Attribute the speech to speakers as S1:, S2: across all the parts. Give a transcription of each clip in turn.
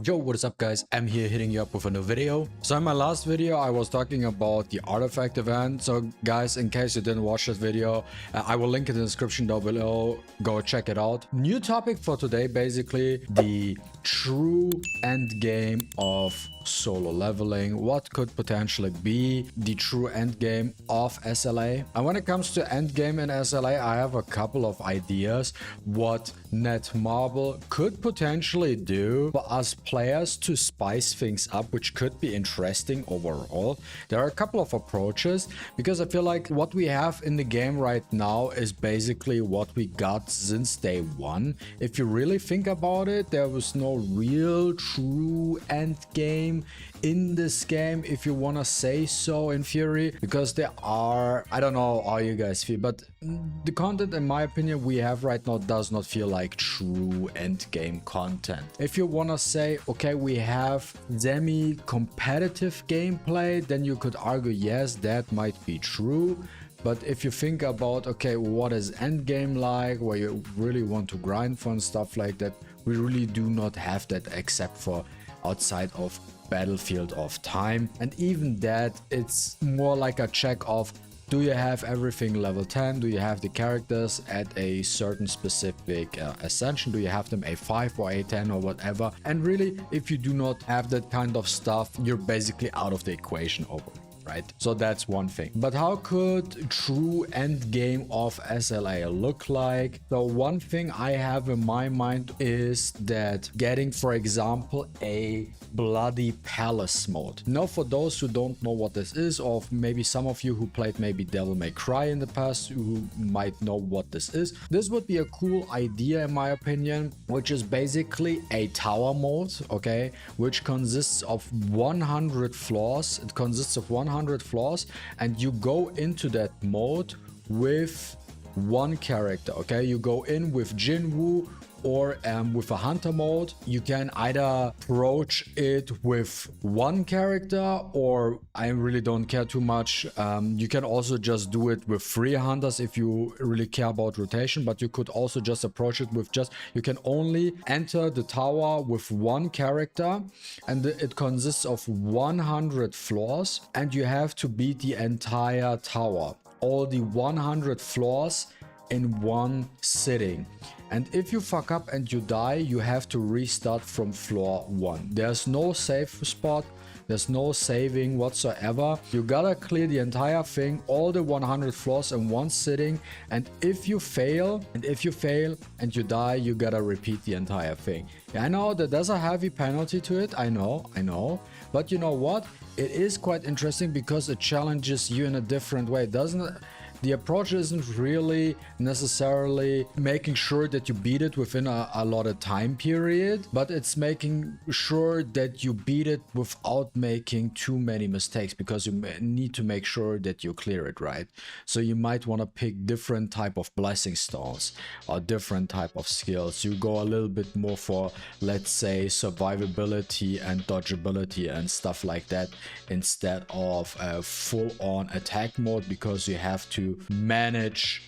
S1: Yo, what is up guys? I'm here hitting you up with a new video. So in my last video I was talking about the artifact event. So guys, in case you didn't watch that video, I will link it in the description down below. Go check it out. New topic for today, basically the true end game of solo leveling. What could potentially be the true end game of SLA? And when it comes to end game in SLA, I have a couple of ideas what Netmarble could potentially do for us players to spice things up, which could be interesting overall. There are a couple of approaches because I feel like what we have in the game right now is basically what we got since day one. If you really think about it, there was no real true end game in this game, if you want to say so, in theory, because there are, I don't know how you guys feel, but the content in my opinion we have right now does not feel like true end game content. If you want to say, okay, we have semi-competitive gameplay, then you could argue yes, that might be true. But if you think about, okay, what is end game like, where you really want to grind for and stuff like that, we really do not have that except for outside of Battlefield of Time, and even that it's more like a check of, do you have everything level 10? Do you have the characters at a certain specific ascension? Do you have them A5 or A10 or whatever? And really, if you do not have that kind of stuff, you're basically out of the equation overall. Right? So that's one thing. But how could true end game of SLA look like? So one thing I have in my mind is that getting, for example, a bloody palace mode. Now, for those who don't know what this is, or maybe some of you who played maybe Devil May Cry in the past who might know what this is, this would be a cool idea in my opinion, which is basically a tower mode, okay, which consists of 100 floors. It consists of 100 floors, and you go into that mode with one character, okay? You go in with Jinwoo or with a hunter mode. You can either approach it with one character, or I really don't care too much. You can also just do it with 3 hunters if you really care about rotation, but you could also just approach it with you can only enter the tower with one character, and it consists of 100 floors, and you have to beat the entire tower, all the 100 floors in one sitting. And if you fuck up and you die, you have to restart from floor 1. There's no save spot, there's no saving whatsoever. You gotta clear the entire thing, all the 100 floors in one sitting, and if you fail and you die, you gotta repeat the entire thing. Yeah, I know that there's a heavy penalty to it, I know, but you know what, it is quite interesting because it challenges you in a different way, doesn't it? The approach isn't really necessarily making sure that you beat it within a allotted time period, but it's making sure that you beat it without making too many mistakes, because you need to make sure that you clear it, right? So you might want to pick different type of blessing stones or different type of skills. You go a little bit more for, let's say, survivability and dodgeability and stuff like that, instead of a full-on attack mode, because you have to manage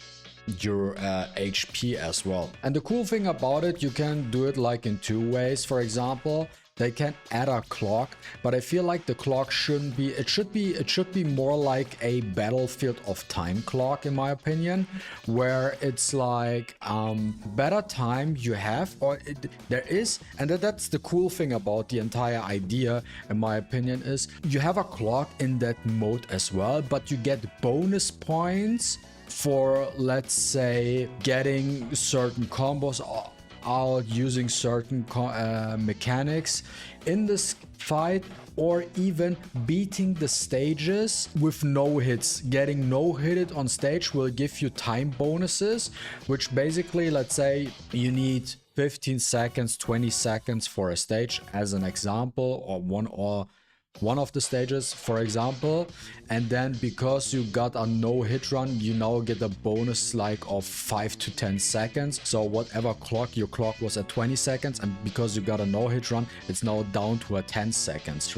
S1: your HP as well. And the cool thing about it, you can do it like in 2 ways. For example, they can add a clock, but I feel like the clock shouldn't be, it should be more like a Battlefield of Time clock in my opinion, where it's like better time you have, or there is, and that's the cool thing about the entire idea in my opinion, is you have a clock in that mode as well, but you get bonus points for, let's say, getting certain combos out, using certain mechanics in this fight, or even beating the stages with no hits. Getting no hit on stage will give you time bonuses, which basically, let's say you need 15 seconds, 20 seconds for a stage as an example, or one of the stages, for example, and then because you got a no hit run, you now get a bonus like of 5 to 10 seconds. So whatever your clock was at 20 seconds, and because you got a no hit run, it's now down to a 10 seconds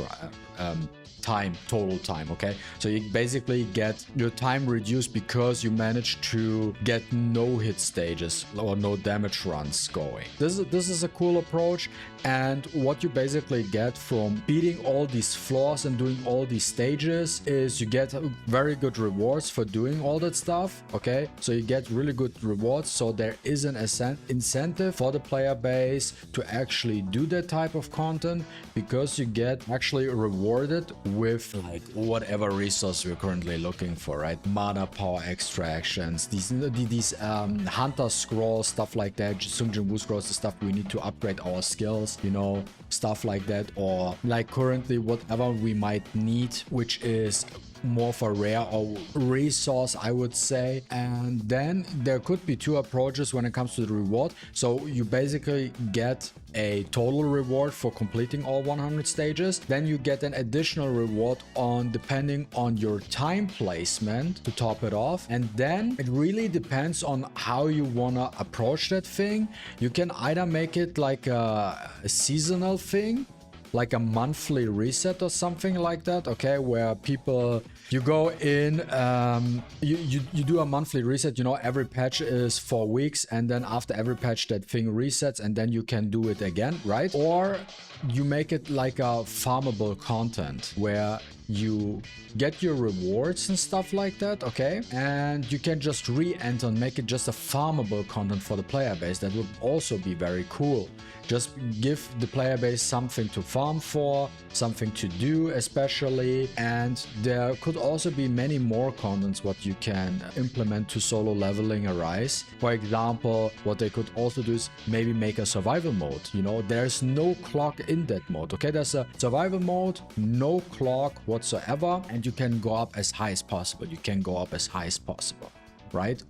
S1: time, total time. Okay, so you basically get your time reduced because you manage to get no hit stages or no damage runs going. This is a cool approach, and what you basically get from beating all these floors and doing all these stages is you get very good rewards for doing all that stuff. Okay, so you get really good rewards, so there is an incentive for the player base to actually do that type of content, because you get actually rewarded with like whatever resource we're currently looking for, right? Mana power extractions, these hunter scrolls, stuff like that, Sungjin Wu scrolls, the stuff we need to upgrade our skills, you know, stuff like that, or like currently whatever we might need, which is more for rare or resource, I would say. And then there could be two approaches when it comes to the reward. So you basically get a total reward for completing all 100 stages, then you get an additional reward on depending on your time placement to top it off, and then it really depends on how you wanna approach that thing. You can either make it like a seasonal thing, like a monthly reset or something like that, okay, where people, you go in, you do a monthly reset, you know, every patch is 4 weeks, and then after every patch that thing resets, and then you can do it again, right? Or you make it like a farmable content where you get your rewards and stuff like that, okay, and you can just re-enter and make it just a farmable content for the player base. That would also be very cool. Just give the player base something to farm for, something to do especially, and there could also be many more contents what you can implement to solo leveling Arise. For example, what they could also do is maybe make a survival mode. You know, there's no clock in that mode, okay? There's a survival mode, no clock whatsoever, and you can go up as high as possible. You can go up as high as possible, right?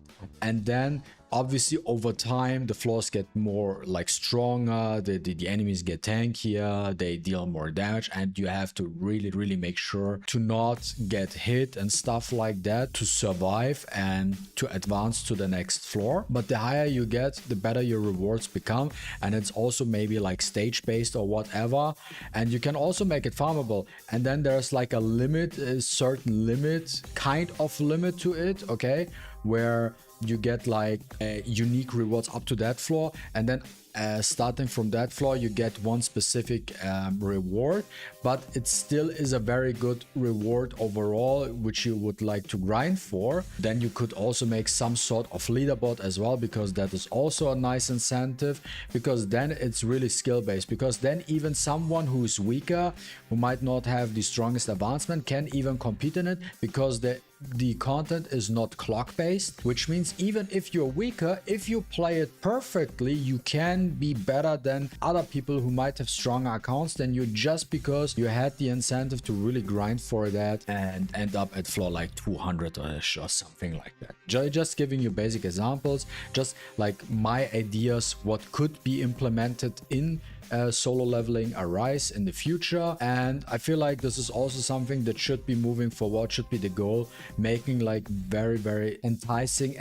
S1: And then obviously over time the floors get more like stronger, the enemies get tankier, they deal more damage, and you have to really make sure to not get hit and stuff like that to survive and to advance to the next floor. But the higher you get, the better your rewards become, and it's also maybe like stage based or whatever, and you can also make it farmable. And then there's like a limit, a certain limit, kind of limit to it, okay, where you get like unique rewards up to that floor, and then starting from that floor you get one specific reward, but it still is a very good reward overall, which you would like to grind for. Then you could also make some sort of leaderboard as well, because that is also a nice incentive, because then it's really skill based, because then even someone who is weaker, who might not have the strongest advancement, can even compete in it, because the content is not clock based, which means even if you're weaker, if you play it perfectly, you can be better than other people who might have stronger accounts than you, just because you had the incentive to really grind for that and end up at floor like 200-ish or something like that. Just giving you basic examples, just like my ideas what could be implemented in solo leveling Arise in the future. And I feel like this is also something that should be moving forward, should be the goal, making like very enticing,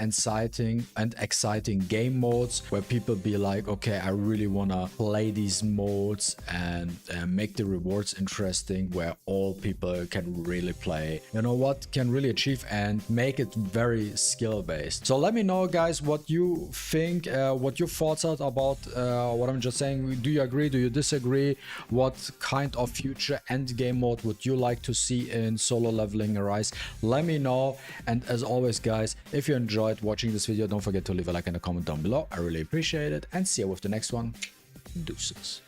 S1: exciting game modes where people be like, okay, I really want to play these modes, and make the rewards interesting, where all people can really play, you know, what can really achieve, and make it very skill based. So let me know, guys, what you think, what your thoughts are about what I'm just saying. Do you agree? Do you disagree? What kind of future end game mode would you like to see in solo leveling Arise? Let me know. And as always, guys, if you enjoyed watching this video, don't forget to leave a like and a comment down below. I really appreciate it, and see you with the next one. Deuces.